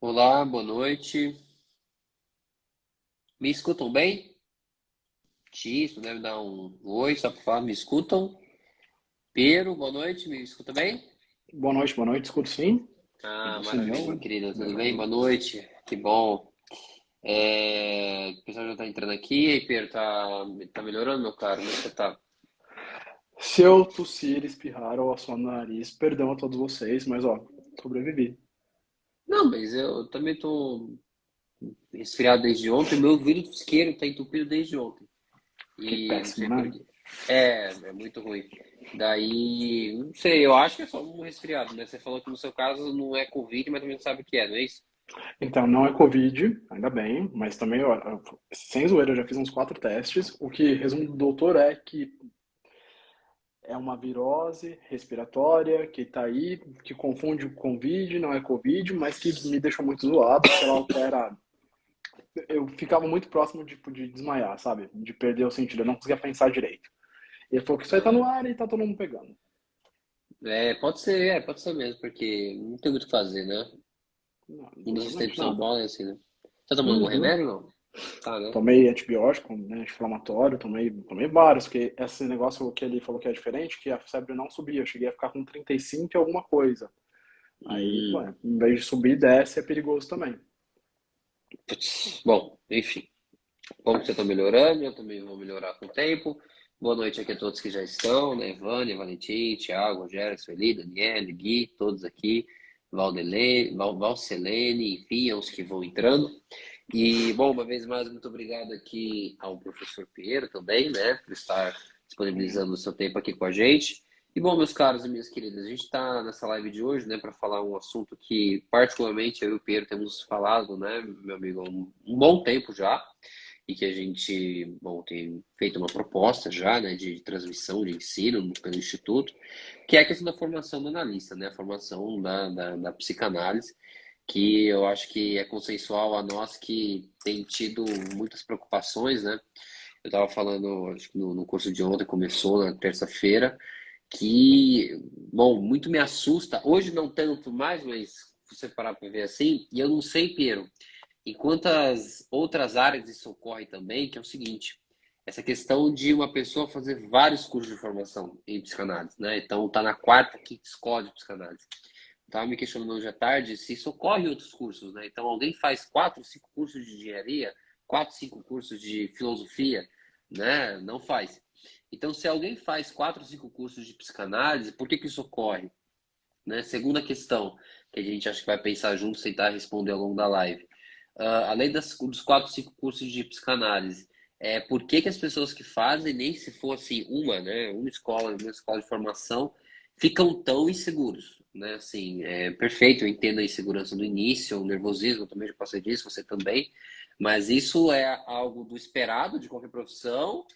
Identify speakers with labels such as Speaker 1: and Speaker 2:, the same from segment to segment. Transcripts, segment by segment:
Speaker 1: Olá, boa noite. Me escutam bem? Isso, deve dar um oi, só para falar, me escutam? Pedro, boa noite, me escuta bem?
Speaker 2: Boa noite, escuto sim.
Speaker 1: Ah,
Speaker 2: Você me
Speaker 1: maravilha, meu
Speaker 2: ouve?
Speaker 1: querido, tudo bem? Boa noite, que bom. O pessoal já tá entrando aqui, e aí, Pedro, tá melhorando, meu caro? Como é que você tá?
Speaker 2: Se eu tossir, espirrar ou assoar no nariz, perdão a todos vocês, mas ó, sobrevivi.
Speaker 1: Não, mas eu também tô resfriado desde ontem, meu ouvido isqueiro tá entupido desde ontem.
Speaker 2: Que
Speaker 1: E não
Speaker 2: péssimo,
Speaker 1: sei
Speaker 2: né?
Speaker 1: por quê. É muito ruim. Daí, não sei, eu acho que é só um resfriado, né? Você falou que no seu caso não é Covid, mas também não sabe o que é, não é isso?
Speaker 2: Então, não é Covid, ainda bem, mas também, ó, sem zoeira, eu já fiz uns 4 testes. O que resumo do doutor é que é uma virose respiratória que tá aí, que confunde com Covid, não é Covid, mas que me deixou muito zoado, porque ela altera. Eu ficava muito próximo tipo, de desmaiar, sabe? De perder o sentido, eu não conseguia pensar direito. Ele falou que isso aí tá no
Speaker 1: Ah,
Speaker 2: ar e tá todo mundo pegando.
Speaker 1: pode ser mesmo, porque não tem muito o que fazer, né?
Speaker 2: Não,
Speaker 1: Um dos
Speaker 2: literalmente
Speaker 1: tempos São
Speaker 2: nada.
Speaker 1: Paulo é assim, né? Tá tomando algum
Speaker 2: Uhum.
Speaker 1: remédio, não? Tá, né?
Speaker 2: Tomei antibiótico, né, anti-inflamatório, tomei vários, porque esse negócio que ele falou que é diferente, que a febre não subia, eu cheguei a ficar com 35 e alguma coisa. Aí,
Speaker 1: Hum,
Speaker 2: ué, em vez de subir e desce, é perigoso também.
Speaker 1: putz. Bom, enfim. Bom que você tá melhorando, eu também vou melhorar com o tempo. Boa noite aqui a todos que já estão, né? Vânia, Valentim, Thiago, Rogério, Sueli, Daniele, Gui, todos aqui. Valcelene, enfim, aos que vão entrando. E, bom, uma vez mais, muito obrigado aqui ao professor Pinheiro também, né, por estar disponibilizando o seu tempo aqui com a gente. E, bom, meus caros e minhas queridas, a gente está nessa live de hoje, né, para falar um assunto que, particularmente, eu e o Pinheiro temos falado, né, meu amigo, há um bom tempo já, e que a gente, bom, tem feito uma proposta já, né, de transmissão de ensino pelo Instituto, que é a questão da formação do analista, né, a formação da psicanálise, que eu acho que é consensual a nós que tem tido muitas preocupações, né? Eu estava falando, acho que no curso de ontem, começou na terça-feira, que, bom, muito me assusta. Hoje não tanto mais, mas se você parar para ver assim, e eu não sei, Piero, em quantas outras áreas isso ocorre também, que é o seguinte, essa questão de uma pessoa fazer vários cursos de formação em psicanálise, né? Então, tá na quarta, quinta escola de psicanálise. Estava me questionando hoje à tarde se isso ocorre em outros cursos, né? Então, alguém faz 4, 5 cursos de engenharia, 4, 5 cursos de filosofia, né? Não faz. Então, se alguém faz 4, 5 cursos de psicanálise, por que que isso ocorre? Né? Segunda questão, que a gente acha que vai pensar junto, tentar responder ao longo da live. Além dos 4, 5 cursos de psicanálise, por que que as pessoas que fazem, nem se fosse uma, né, uma escola de formação, ficam tão inseguros, né? Assim, é perfeito, eu entendo a insegurança do início, o nervosismo, eu também já passei disso, você também, mas isso é algo do esperado de qualquer profissão,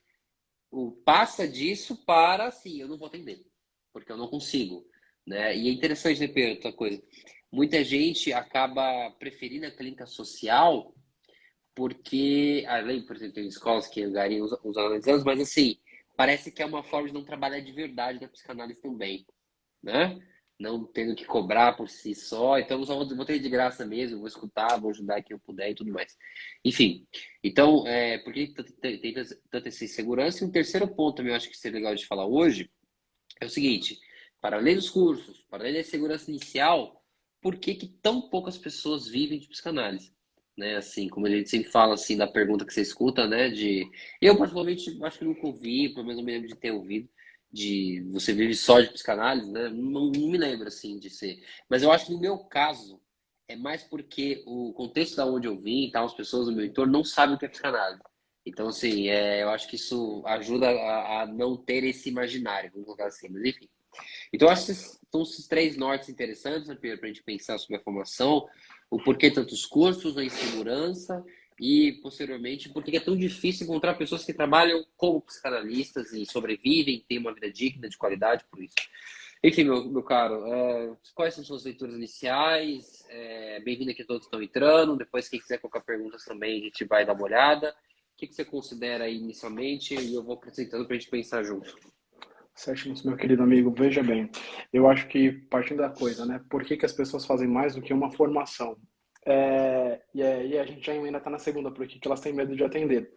Speaker 1: passa disso para, assim, eu não vou atender, porque eu não consigo, né? E é interessante, né, Pedro, outra coisa, muita gente acaba preferindo a clínica social porque, além, por exemplo, tem escolas que angariam os analisandos, mas assim, parece que é uma forma de não trabalhar de verdade da psicanálise também, né? Não tendo que cobrar por si só, então eu só vou ter de graça mesmo, vou escutar, vou ajudar quem eu puder e tudo mais. Enfim, então, por que tem tanta essa insegurança? E um terceiro ponto também eu acho que seria legal de falar hoje é o seguinte, para além dos cursos, para além da segurança inicial, por que que tão poucas pessoas vivem de psicanálise? Né, assim, como a gente sempre fala assim da pergunta que você escuta, né, de eu particularmente acho que nunca ouvi, pelo menos não me lembro de ter ouvido de você vive só de psicanálise, né? Não me lembro assim de ser. Mas eu acho que no meu caso é mais porque o contexto da onde eu vim, tal, as pessoas do meu entorno não sabem o que é psicanálise. Então, assim, eu acho que isso ajuda a não ter esse imaginário, vamos colocar assim, mas enfim. Então, eu acho que são esses três nortes interessantes, né, Pedro, para a gente pensar sobre a formação, o porquê tantos cursos, a insegurança e, posteriormente, por que é tão difícil encontrar pessoas que trabalham como psicanalistas e sobrevivem, têm uma vida digna, de qualidade por isso. Enfim, meu caro, quais são suas leituras iniciais? Bem-vindo aqui a todos que estão entrando. Depois, quem quiser colocar perguntas também, a gente vai dar uma olhada. O que você considera aí inicialmente? E eu vou apresentando para a gente pensar junto.
Speaker 2: Certíssimo, meu querido amigo. Veja bem, eu acho que partindo da coisa, né? Por que que as pessoas fazem mais do que uma formação? E aí a gente ainda está na segunda, porque que elas têm medo de atender.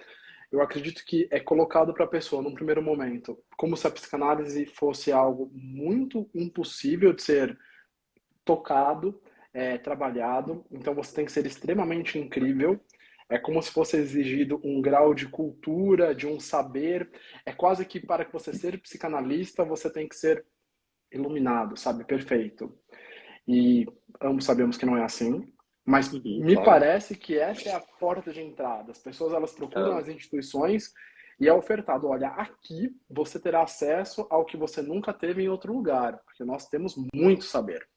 Speaker 2: Eu acredito que é colocado para a pessoa, num primeiro momento, como se a psicanálise fosse algo muito impossível de ser tocado, trabalhado. Então você tem que ser extremamente incrível. É como se fosse exigido um grau de cultura, de um saber. É quase que para que você ser psicanalista, você tem que ser iluminado, sabe? Perfeito. E ambos sabemos que não é assim. Mas
Speaker 1: Uhum,
Speaker 2: me
Speaker 1: claro.
Speaker 2: parece que essa é a porta de entrada. As pessoas elas procuram
Speaker 1: Tá.
Speaker 2: as instituições e é ofertado, olha, aqui você terá acesso ao que você nunca teve em outro lugar, porque nós temos muito saber.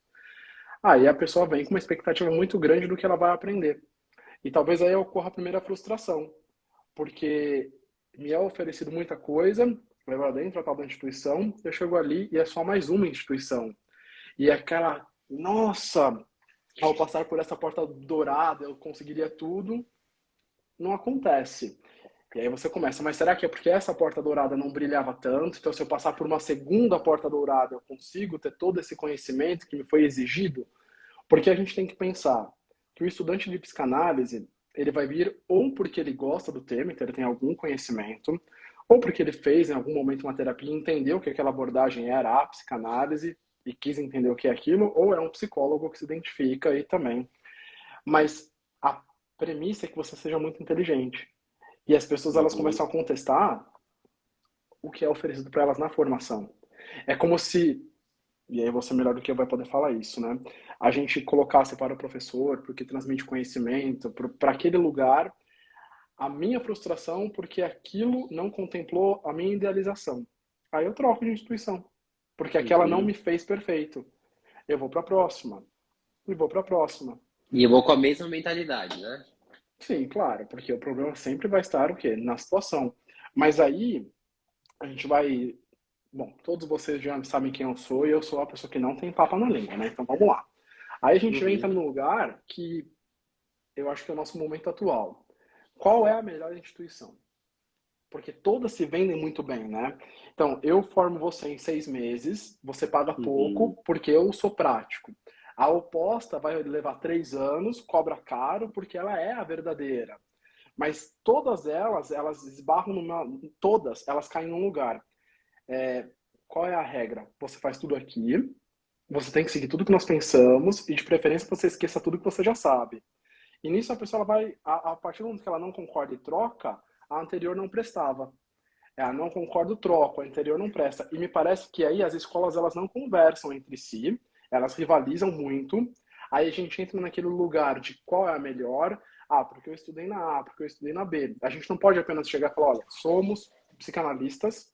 Speaker 2: Aí a pessoa vem com uma expectativa muito grande do que ela vai aprender. E talvez aí ocorra a primeira frustração, porque me é oferecido muita coisa, levar dentro a tal da instituição, eu chego ali e é só mais uma instituição. E aquela, nossa, ao passar por essa porta dourada eu conseguiria tudo, não acontece. E aí você começa, mas será que é porque essa porta dourada não brilhava tanto? Então, se eu passar por uma segunda porta dourada, eu consigo ter todo esse conhecimento que me foi exigido? Porque a gente tem que pensar que o estudante de psicanálise, ele vai vir ou porque ele gosta do tema, então ele tem algum conhecimento, ou porque ele fez em algum momento uma terapia e entendeu que aquela abordagem era a psicanálise e quis entender o que é aquilo, ou é um psicólogo que se identifica aí também. Mas a premissa é que você seja muito inteligente. E as pessoas elas
Speaker 1: Uhum.
Speaker 2: começam a contestar o que é oferecido para elas na formação. É como se, e aí você melhor do que eu vai poder falar isso, né? A gente colocasse para o professor, porque transmite conhecimento, para aquele lugar, a minha frustração porque aquilo não contemplou a minha idealização. Aí eu troco de instituição, porque aquela não me
Speaker 1: Uhum.
Speaker 2: fez perfeito. Eu vou para a próxima, e vou para a próxima.
Speaker 1: E eu vou com a mesma mentalidade, né?
Speaker 2: Sim, claro, porque o problema sempre vai estar o quê? Na situação. Mas aí a gente vai. Bom, todos vocês já sabem quem eu sou e eu sou a pessoa que não tem papo na língua, né? Então vamos lá. Aí a gente entra
Speaker 1: Uhum.
Speaker 2: num lugar que eu acho que é o nosso momento atual. Qual é a melhor instituição? Porque todas se vendem muito bem, né? Então, eu formo você em 6 meses, você paga
Speaker 1: Uhum.
Speaker 2: pouco porque eu sou prático. A oposta vai levar 3 anos, cobra caro porque ela é a verdadeira. Mas todas elas esbarram numa. Todas, elas caem num lugar. Qual é a regra? Você faz tudo aqui, você tem que seguir tudo que nós pensamos e de preferência você esqueça tudo que você já sabe. E nisso a pessoa ela vai, a partir do momento que ela não concorda e troca, a anterior não prestava. Não concordo, troco, a anterior não presta. E me parece que aí as escolas elas não conversam entre si, elas rivalizam muito. Aí a gente entra naquele lugar de qual é a melhor. Porque eu estudei na A, porque eu estudei na B. A gente não pode apenas chegar e falar, olha, somos psicanalistas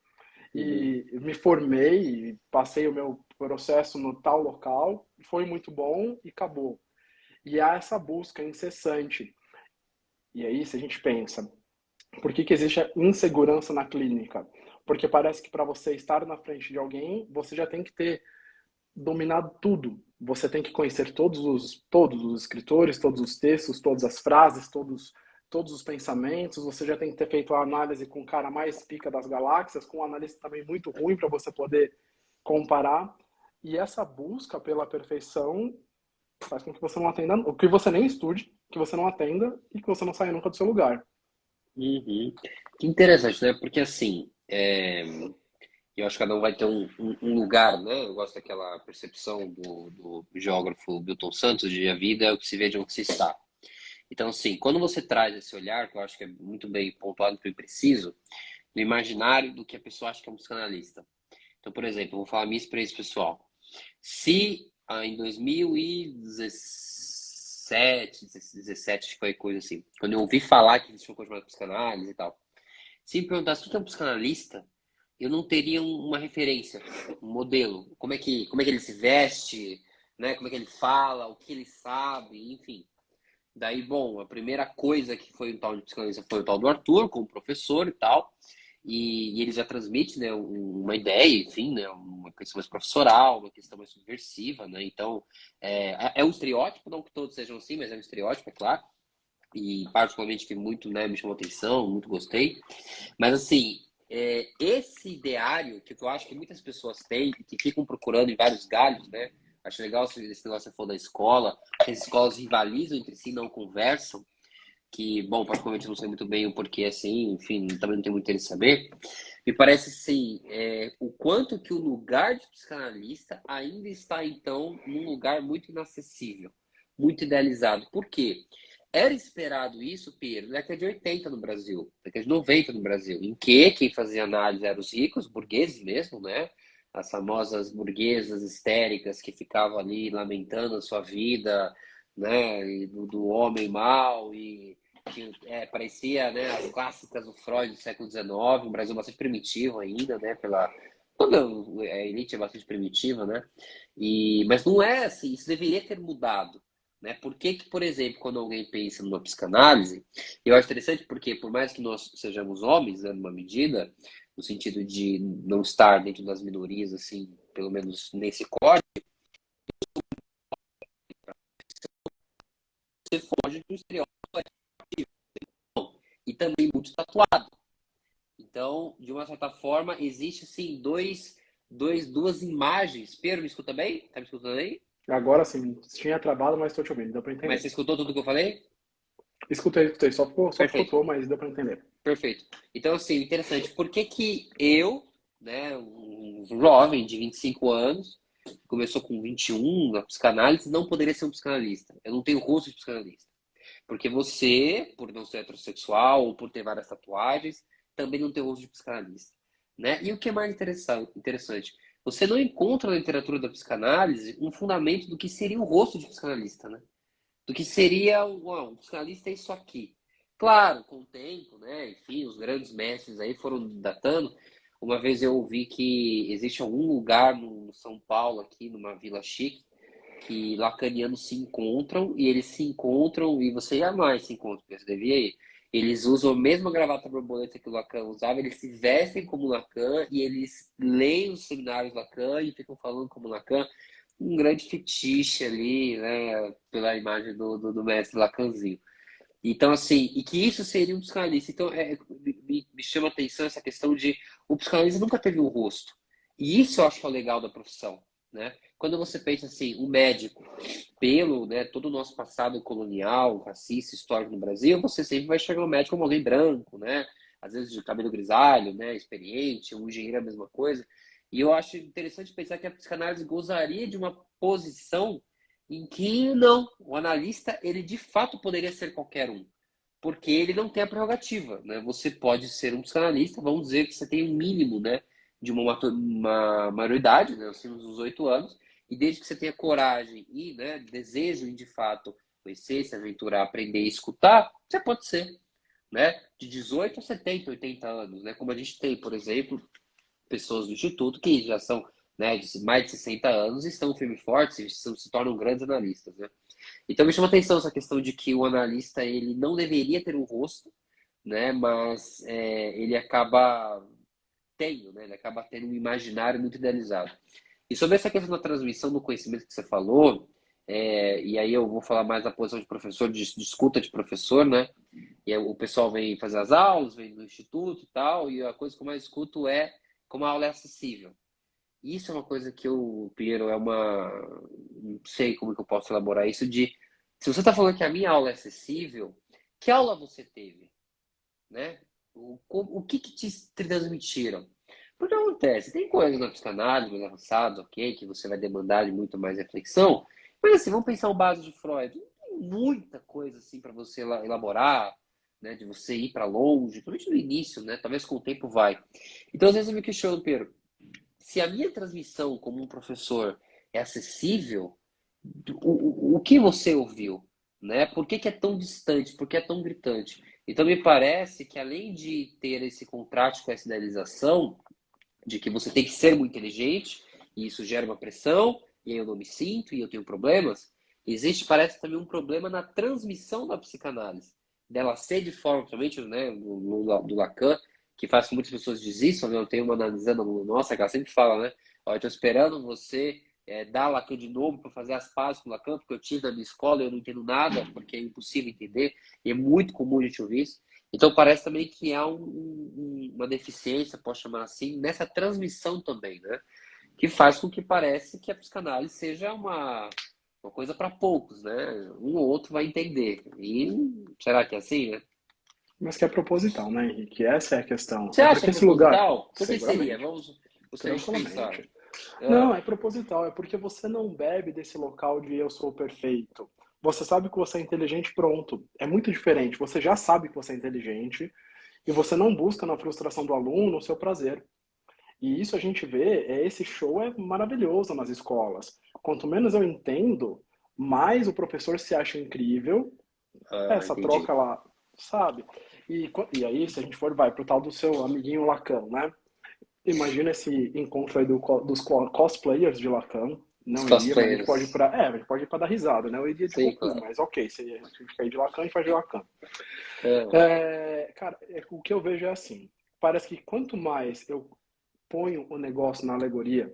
Speaker 1: Uhum.
Speaker 2: e me formei, e passei o meu processo no tal local, foi muito bom e acabou. E há essa busca incessante. E aí, se a gente pensa, por que existe a insegurança na clínica? Porque parece que para você estar na frente de alguém, você já tem que ter dominado tudo. Você tem que conhecer todos os escritores, todos os textos, todas as frases, todos os pensamentos. Você já tem que ter feito a análise com o cara mais pica das galáxias, com um analista também muito ruim para você poder comparar. E essa busca pela perfeição faz com que você não atenda, o que você nem estude, que você não atenda e que você não saia nunca do seu lugar.
Speaker 1: Uhum. Que interessante, né? Porque assim, eu acho que cada um vai ter um lugar, né? Eu gosto daquela percepção do geógrafo Milton Santos de a vida é o que se vê de onde se está. Então, assim, quando você traz esse olhar, que eu acho que é muito bem pontuado e preciso, no imaginário do que a pessoa acha que é um psicanalista. Então, por exemplo, eu vou falar a minha experiência pessoal. Se em 2017, 17, acho que foi coisa assim, quando eu ouvi falar que existia uma coisa chamada psicanálise e tal, se me perguntasse o que é um psicanalista, eu não teria uma referência, um modelo. Como é que ele se veste, né? Como é que ele fala, o que ele sabe, enfim. Daí, bom, a primeira coisa que foi o tal de psicanalista foi o tal do Arthur, como professor e tal. E ele já transmite, né, uma ideia, enfim, né, uma questão mais professoral, uma questão mais subversiva, né? Então, é um estereótipo, não que todos sejam assim, mas é um estereótipo, é claro. E particularmente que muito, né, me chamou atenção, muito gostei. Mas assim, esse ideário que eu acho que muitas pessoas têm e que ficam procurando em vários galhos, né? Acho legal esse negócio que você falou da escola, que as escolas rivalizam entre si, não conversam, que, bom, particularmente não sei muito bem o porquê assim, enfim, também não tenho muito interesse em saber. Me parece, sim, o quanto que o lugar de psicanalista ainda está, então, num lugar muito inacessível, muito idealizado. Por quê? Era esperado isso, Pedro, na década de 80 no Brasil, década de 90 no Brasil, em que quem fazia análise eram os ricos, burgueses mesmo, né? As famosas burguesas histéricas que ficavam ali lamentando a sua vida, né? E do homem mau e que parecia, né, as clássicas do Freud do século XIX, um Brasil bastante primitivo ainda, né? Toda a elite é bastante primitiva, né? Mas não é assim, isso deveria ter mudado. Né? Por que que, por exemplo, quando alguém pensa numa psicanálise, eu acho interessante porque, por mais que nós sejamos homens, né, numa medida, no sentido de não estar dentro das minorias, assim, pelo menos nesse código, você foge do estereótipo e também muito tatuado. Então, de uma certa forma, existe, assim, duas imagens. Pedro, me escuta bem? Tá me escutando aí?
Speaker 2: Agora sim, tinha travado, mas estou te ouvindo, deu para
Speaker 1: Mas
Speaker 2: entender.
Speaker 1: você escutou tudo que eu falei?
Speaker 2: Escutei, só
Speaker 1: Perfeito.
Speaker 2: picotou, mas deu para entender.
Speaker 1: Perfeito. Então, assim, interessante. Por que que eu, né, um jovem de 25 anos, começou com 21 na psicanálise, não poderia ser um psicanalista? Eu não tenho rosto de psicanalista. Porque você, por não ser heterossexual ou por ter várias tatuagens, também não tem rosto de psicanalista. Né? E o que é mais interessante? Você não encontra na literatura da psicanálise um fundamento do que seria o rosto de psicanalista, né? Do que seria um psicanalista é isso aqui. Claro, com o tempo, né? Enfim, os grandes mestres aí foram datando. Uma vez eu ouvi que existe algum lugar no São Paulo, aqui numa vila chique, que lacanianos se encontram e eles se encontram e você jamais se encontra, porque você devia ir. Eles usam a mesma gravata borboleta que o Lacan usava, eles se vestem como Lacan e eles leem os seminários Lacan e ficam falando como Lacan, um grande fetiche ali, né, pela imagem do mestre Lacanzinho. Então, assim, e que isso seria um psicanalista. Então, me chama a atenção essa questão de o psicanalista nunca teve um rosto. E isso eu acho que é o legal da profissão, né? Quando você pensa assim, o médico, pelo, né, todo o nosso passado colonial, racista, histórico no Brasil, você sempre vai enxergar o médico como alguém branco, né? Às vezes de cabelo grisalho, né, experiente, um engenheiro é a mesma coisa. E eu acho interessante pensar que a psicanálise gozaria de uma posição em que não, o analista ele de fato poderia ser qualquer um, porque ele não tem a prerrogativa, né? Você pode ser um psicanalista, vamos dizer que você tem um mínimo, né, de uma maioridade, né, acima dos 18 anos, e desde que você tenha coragem e, né, desejo em de fato conhecer, se aventurar, aprender e escutar, você pode ser, né, de 18 a 70, 80 anos, né, como a gente tem, por exemplo, pessoas do Instituto que já são, né, de mais de 60 anos e estão firmes e fortes e se tornam grandes analistas, né? Então me chama a atenção essa questão de que o analista ele não deveria ter um rosto, né? Mas ele acaba tendo, né? Ele acaba tendo um imaginário muito idealizado. E sobre essa questão da transmissão do conhecimento que você falou, e aí eu vou falar mais da posição de professor, de escuta de professor, né? E aí o pessoal vem fazer as aulas, vem no instituto e tal, e a coisa que eu mais escuto é como a aula é acessível. Isso é uma coisa que eu, Piero, não sei como que eu posso elaborar isso de, se você está falando que a minha aula é acessível, que aula você teve, né? O que te transmitiram? Porque acontece, tem coisas na psicanálise, mais avançadas, ok, que você vai demandar de muito mais reflexão, mas assim, vamos pensar o básico de Freud, não tem muita coisa assim para você elaborar, né, de você ir para longe, principalmente no início, né? Talvez com o tempo vai. Então, às vezes eu me questiono, Pedro, se a minha transmissão como um professor é acessível, o que você ouviu? Né? Por que, que é tão distante? Por que é tão gritante? Então, me parece que além de ter esse contraste com essa idealização, de que você tem que ser muito inteligente, e isso gera uma pressão, e aí eu não me sinto, e eu tenho problemas, existe, parece, também um problema na transmissão da psicanálise. Dela ser de forma, principalmente, né, do Lacan, que faz com que muitas pessoas desistam, né? Eu tenho uma analisando nossa, que ela sempre fala, né? Ó, eu tô esperando você dar Lacan de novo para fazer as pazes com o Lacan, porque eu tive na minha escola e eu não entendo nada, porque é impossível entender, e é muito comum a gente ouvir isso. Então parece também que há uma deficiência, posso chamar assim, nessa transmissão também, né? que faz com que parece que a psicanálise seja uma coisa para poucos, né? Um ou outro vai entender. E será que é assim, né?
Speaker 2: Mas que é proposital, né, Henrique? Essa é a questão.
Speaker 1: Você
Speaker 2: É
Speaker 1: acha
Speaker 2: porque esse lugar,
Speaker 1: proposital? Por que seria?
Speaker 2: seguramente,
Speaker 1: Vamos, gostaria de pensar.
Speaker 2: tranquilamente. Não,
Speaker 1: Ah,
Speaker 2: é proposital, é porque você não bebe desse local de eu sou perfeito. Você sabe que você é inteligente, pronto. É muito diferente. Você já sabe que você é inteligente e você não busca na frustração do aluno o seu prazer. E isso a gente vê, esse show é maravilhoso nas escolas. Quanto menos eu entendo, mais o professor se acha incrível, essa
Speaker 1: entendi.
Speaker 2: troca lá, sabe? E aí, se a gente for, vai pro tal do seu amiguinho Lacan, né? Imagina esse encontro aí dos cosplayers de Lacan.
Speaker 1: Os
Speaker 2: Não iria, mas a gente pode ir
Speaker 1: cosplayers.
Speaker 2: pra. É, a gente pode ir pra dar risada, né? Eu iria de
Speaker 1: Sim,
Speaker 2: Goku,
Speaker 1: claro.
Speaker 2: mas ok, se a gente quer ir de Lacan, a gente faz de Lacan.
Speaker 1: Ah,
Speaker 2: Cara, o que eu vejo é assim: parece que quanto mais eu ponho o negócio na alegoria,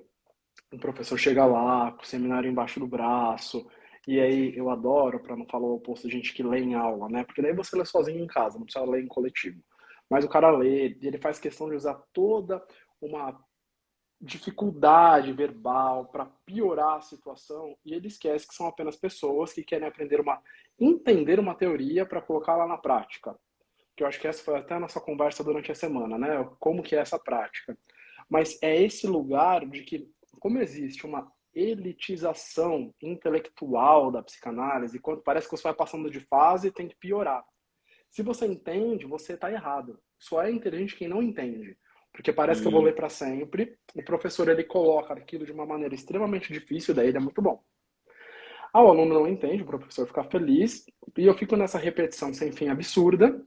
Speaker 2: o professor chega lá, com o seminário embaixo do braço, e aí eu adoro, para não falar o oposto, gente que lê em aula, né? Porque daí você lê sozinho em casa, não precisa ler em coletivo. Mas o cara lê, e ele faz questão de usar toda uma dificuldade verbal para piorar a situação, e ele esquece que são apenas pessoas que querem entender uma teoria para colocar lá na prática. Que eu acho que essa foi até a nossa conversa durante a semana, né? Como que é essa prática. Mas é esse lugar de que, como existe uma elitização intelectual da psicanálise, quando parece que você vai passando de fase, tem que piorar. Se você entende, você está errado. Só é inteligente quem não entende. Porque parece que eu vou ler
Speaker 1: hum,
Speaker 2: para sempre. O professor ele coloca aquilo de uma maneira extremamente difícil, daí ele é muito bom. Ah, o aluno não entende, o professor fica feliz, e eu fico nessa repetição sem fim absurda,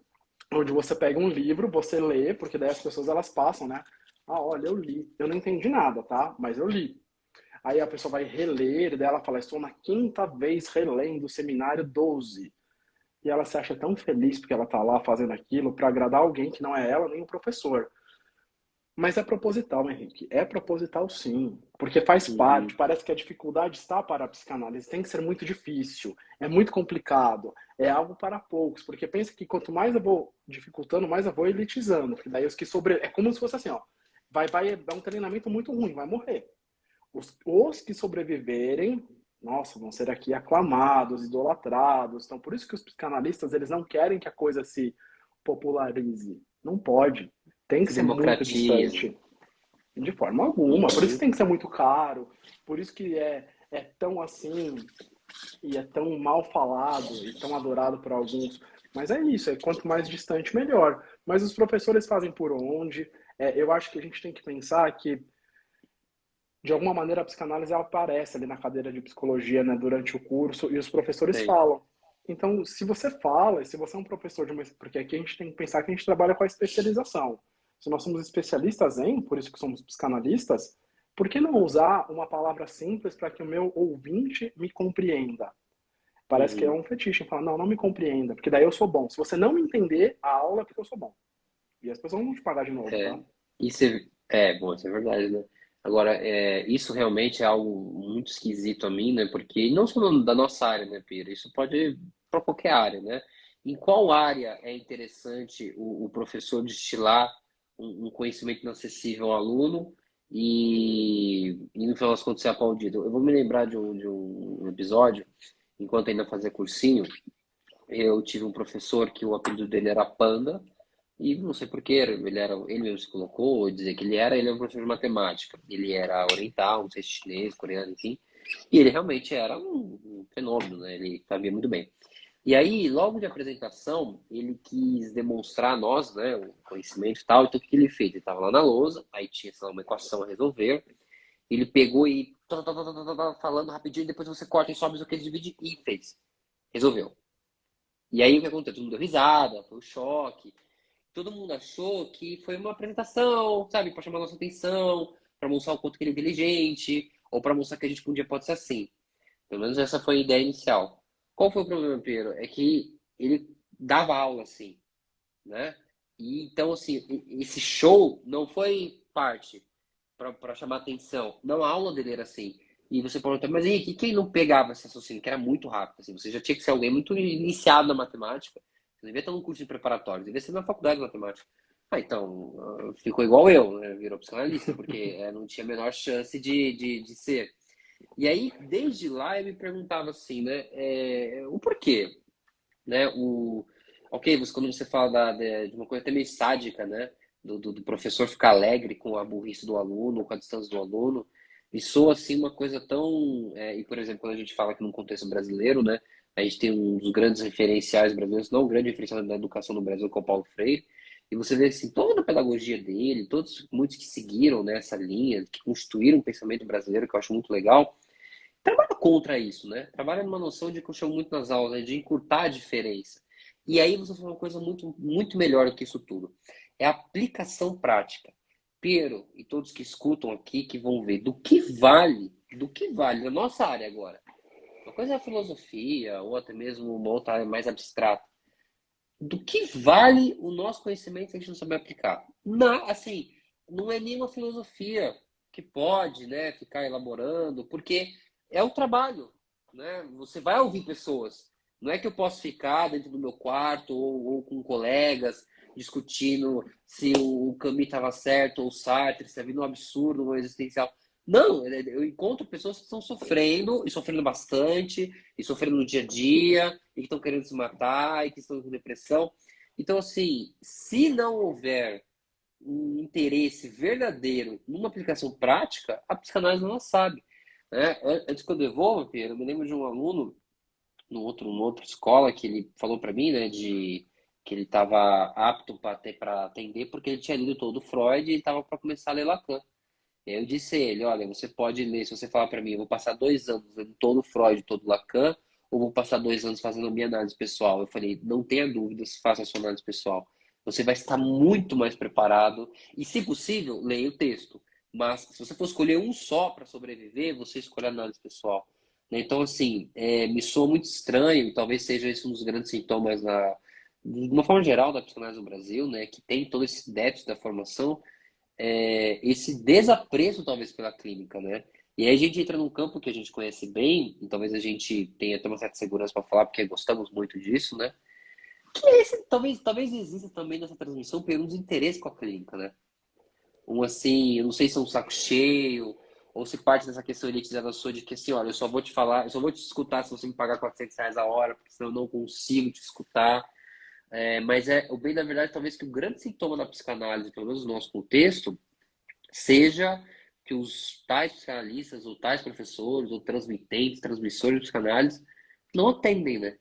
Speaker 2: onde você pega um livro, você lê, porque daí as pessoas elas passam, né? Ah, olha, eu li. Eu não entendi nada, tá? Mas eu li. Aí a pessoa vai reler, e daí ela fala, estou na quinta vez relendo o seminário 12. E ela se acha tão feliz porque ela tá lá fazendo aquilo para agradar alguém que não é ela nem o professor. Mas é proposital, Henrique. É proposital, sim. Porque faz parte.
Speaker 1: uhum.
Speaker 2: Parece que a dificuldade está para a psicanálise. Tem que ser muito difícil. É muito complicado. É algo para poucos. Porque pensa que quanto mais eu vou dificultando, mais eu vou elitizando. Porque daí os que sobre. É como se fosse assim, ó. Vai dar um treinamento muito ruim, vai morrer. Os que sobreviverem, nossa, vão ser aqui aclamados, idolatrados. Então, por isso que os psicanalistas, eles não querem que a coisa se popularize. Não pode. Tem que
Speaker 1: Se
Speaker 2: ser muito
Speaker 1: democratiza.
Speaker 2: distante. De forma alguma. Por isso que
Speaker 1: Uhum.
Speaker 2: tem que ser muito caro. Por isso que é tão assim e é tão mal falado e tão adorado por alguns. Mas é isso, quanto mais distante, melhor. Mas os professores fazem por onde. Eu acho que a gente tem que pensar que, de alguma maneira, a psicanálise ela aparece ali na cadeira de psicologia, né, durante o curso, e os professores
Speaker 1: Sim.
Speaker 2: falam. Então, se você fala, e se você é um professor de uma. Porque aqui a gente tem que pensar que a gente trabalha com a especialização. Se nós somos especialistas em, por isso que somos psicanalistas, por que não usar uma palavra simples para que o meu ouvinte me compreenda? Parece que é
Speaker 1: Uhum.
Speaker 2: um fetiche. Falar, não, não me compreenda, porque daí eu sou bom. Se você não me entender a aula, é porque eu sou bom. E as pessoas vão te pagar de novo,
Speaker 1: É,
Speaker 2: tá?
Speaker 1: bom, isso é verdade, né? Agora, isso realmente é algo muito esquisito a mim, né? Porque não só da nossa área, né, Pira? Isso pode para qualquer área, né? Em qual área é interessante o professor destilar um conhecimento inacessível ao aluno e no final das contas ser aplaudido? Eu vou me lembrar de um episódio, enquanto ainda fazia cursinho, eu tive um professor que o apelido dele era Panda, e não sei por quê, ele mesmo se colocou, dizer que ele era um professor de matemática. Ele era oriental, não sei se chinês, coreano, enfim. E ele realmente era um fenômeno, né? Ele sabia muito bem. E aí, logo de apresentação, ele quis demonstrar a nós, né, o conhecimento e tal. Então, o que ele fez? Ele estava lá na lousa, aí tinha, sei lá, uma equação a resolver. Ele pegou e falando rapidinho, depois você corta e sobe o que ele divide e fez. Resolveu. E aí, o que aconteceu? Todo mundo deu risada, foi um choque. Todo mundo achou que foi uma apresentação, sabe, para chamar nossa atenção, para mostrar o quanto que ele é inteligente, ou para mostrar que a gente um dia pode ser assim. Pelo menos essa foi a ideia inicial. Qual foi o problema, Pedro? É que ele dava aula assim, né? E então, assim, esse show não foi parte para chamar atenção. Não, a aula dele era assim. E você pergunta, mas Henrique, quem não pegava esse raciocínio? Que era muito rápido. Assim, você já tinha que ser alguém muito iniciado na matemática. Você devia estar num curso de preparatório, devia ser na faculdade de matemática. Então, ficou igual eu, né? Virou psicanalista, porque não tinha a menor chance de ser. E aí, desde lá, eu me perguntava assim, né? O porquê, né? Ok, quando você fala de uma coisa até meio sádica, né? Do professor ficar alegre com a burrice do aluno, com a distância do aluno, e soa assim uma coisa tão. E, por exemplo, quando a gente fala aqui no contexto brasileiro, né? A gente tem um dos grandes referenciais brasileiros, não o grande referencial da educação no Brasil, que é o Paulo Freire, e você vê assim, toda a pedagogia dele, muitos que seguiram nessa linha, que construíram o pensamento brasileiro, que eu acho muito legal, trabalha contra isso, né? Trabalha numa noção de que eu chamo muito nas aulas, né? De encurtar a diferença. E aí você falou uma coisa muito, muito melhor do que isso tudo. É a aplicação prática. Piero e todos que escutam aqui, que vão ver do que vale na nossa área agora. Uma coisa é a filosofia, ou até mesmo uma outra área mais abstrata. Do que vale o nosso conhecimento se a gente não saber aplicar? Não, assim, não é nenhuma filosofia que pode, né, ficar elaborando, porque é o trabalho, né? Você vai ouvir pessoas. Não é que eu posso ficar dentro do meu quarto ou com colegas discutindo se o Camus estava certo ou o Sartre, se havia um absurdo, um existencial. Não, eu encontro pessoas que estão sofrendo, e sofrendo bastante, e sofrendo no dia a dia, e que estão querendo se matar, e que estão com depressão. Então, assim, se não houver um interesse verdadeiro numa aplicação prática, a psicanálise não sabe. Né? Antes que eu devolva, Pedro, eu me lembro de um aluno numa outra escola que ele falou para mim, né, de que ele estava apto para atender porque ele tinha lido todo Freud e estava para começar a ler Lacan. Eu disse a ele, olha, você pode ler, se você falar para mim, eu vou passar 2 anos lendo todo Freud, todo Lacan, ou vou passar 2 anos fazendo a minha análise pessoal. Eu falei, não tenha dúvidas, faça a sua análise pessoal. Você vai estar muito mais preparado e, se possível, leia o texto. Mas se você for escolher um só para sobreviver, você escolhe a análise pessoal. Né? Então, assim, me soa muito estranho, e talvez seja esse um dos grandes sintomas de uma forma geral da psicanálise no Brasil, né, que tem todo esse déficit da formação, esse desapreço talvez pela clínica, né? E aí a gente entra num campo que a gente conhece bem, e talvez a gente tenha até uma certa segurança para falar, porque gostamos muito disso, né? Que é esse, talvez exista também nessa transmissão por um desinteresse com a clínica, né? Um assim, eu não sei se é um saco cheio, ou se parte dessa questão elitizada sua de que assim, olha, eu só vou te falar, eu só vou te escutar se você me pagar R$ 400 a hora, porque senão eu não consigo te escutar. Mas o bem da verdade, talvez que o grande sintoma da psicanálise, pelo menos no nosso contexto, seja que os tais psicanalistas, ou tais professores, ou transmitentes, transmissores de psicanálise, não atendem, né?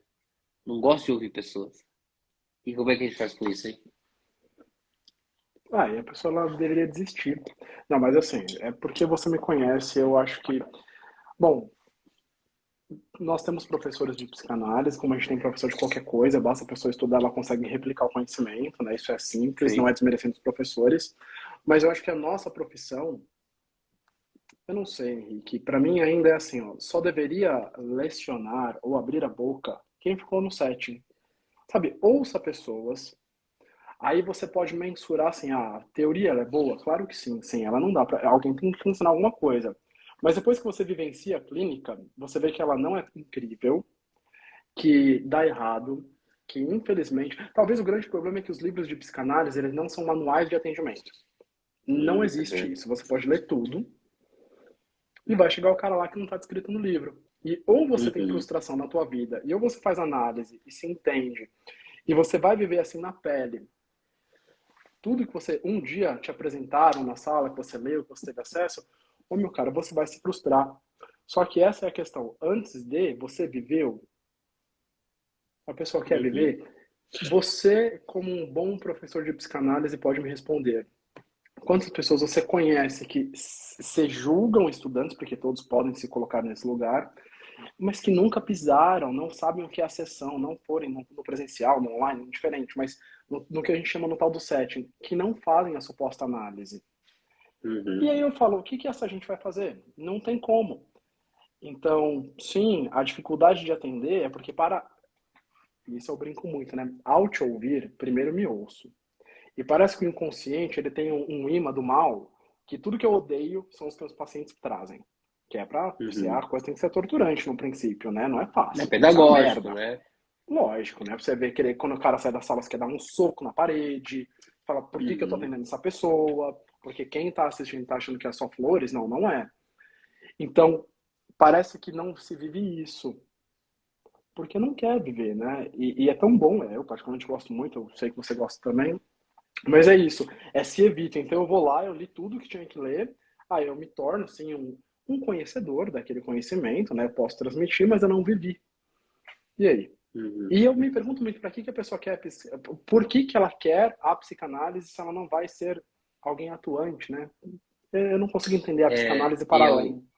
Speaker 1: Não gostam de ouvir pessoas. E como é que a gente faz com isso, hein?
Speaker 2: E a pessoa ela deveria desistir. Não, mas assim, é porque você me conhece, eu acho que. Bom, nós temos professores de psicanálise, como a gente tem professor de qualquer coisa, basta a pessoa estudar, ela consegue replicar o conhecimento, né? Isso é simples, não é
Speaker 1: Sim.
Speaker 2: desmerecendo os professores. Mas eu acho que a nossa profissão, eu não sei, Henrique, para mim ainda é assim, ó, só deveria lecionar ou abrir a boca quem ficou no setting. Sabe, ouça pessoas. Aí você pode mensurar assim, a teoria ela é boa? Claro que sim, sim, ela não dá para alguém tem que ensinar alguma coisa. Mas depois que você vivencia a clínica, você vê que ela não é incrível, que dá errado, que infelizmente, talvez o grande problema é que os livros de psicanálise, eles não são manuais de atendimento. Não existe
Speaker 1: Uhum.
Speaker 2: isso. Você pode ler tudo e vai chegar o cara lá que não está descrito no livro. E ou você tem
Speaker 1: Uhum.
Speaker 2: frustração na tua vida, e ou você faz análise e se entende, e você vai viver assim na pele tudo que você um dia te apresentaram na sala, que você leu, que você teve acesso, ô meu cara, você vai se frustrar. Só que essa é a questão. Antes de você viveu, a pessoa quer
Speaker 1: Uhum.
Speaker 2: viver, você, como um bom professor de psicanálise, pode me responder. Quantas pessoas você conhece que se julgam estudantes, porque todos podem se colocar nesse lugar, mas que nunca pisaram, não sabem o que é a sessão, não forem no presencial, no online, diferente, mas no que a gente chama no tal do setting, que não fazem a suposta análise. E
Speaker 1: Uhum.
Speaker 2: aí eu falo, o que que essa gente vai fazer? Não tem como. Então, sim, a dificuldade de atender é porque isso eu brinco muito, né? Ao te ouvir, primeiro me ouço. E parece que o inconsciente, ele tem um imã do mal, que tudo que eu odeio são os que os pacientes trazem. Que é pra você, a
Speaker 1: Uhum.
Speaker 2: coisa tem que ser torturante no princípio, né? Não é
Speaker 1: É
Speaker 2: fácil, tem que ser uma
Speaker 1: pedagógico,
Speaker 2: merda.
Speaker 1: né?
Speaker 2: Lógico, né? Pra você ver, querer, quando o cara sai da sala, você quer dar um soco na parede, Fala, por que que eu tô
Speaker 1: Uhum.
Speaker 2: atendendo essa pessoa? Porque quem tá assistindo tá achando que é só flores? Não, não é. Então, parece que não se vive isso, porque não quer viver, né? E é tão bom, eu particularmente gosto muito, eu sei que você gosta também, mas é isso, é se evita. Então eu vou lá, eu li tudo que tinha que ler, aí eu me torno, assim, um conhecedor daquele conhecimento, né? Eu posso transmitir, mas eu não vivi. E aí?
Speaker 1: Uhum.
Speaker 2: E eu me pergunto muito para que a pessoa quer, por que que ela quer a psicanálise se ela não vai ser alguém atuante, né? Eu não consigo entender a
Speaker 1: É,
Speaker 2: psicanálise para
Speaker 1: eu,
Speaker 2: além.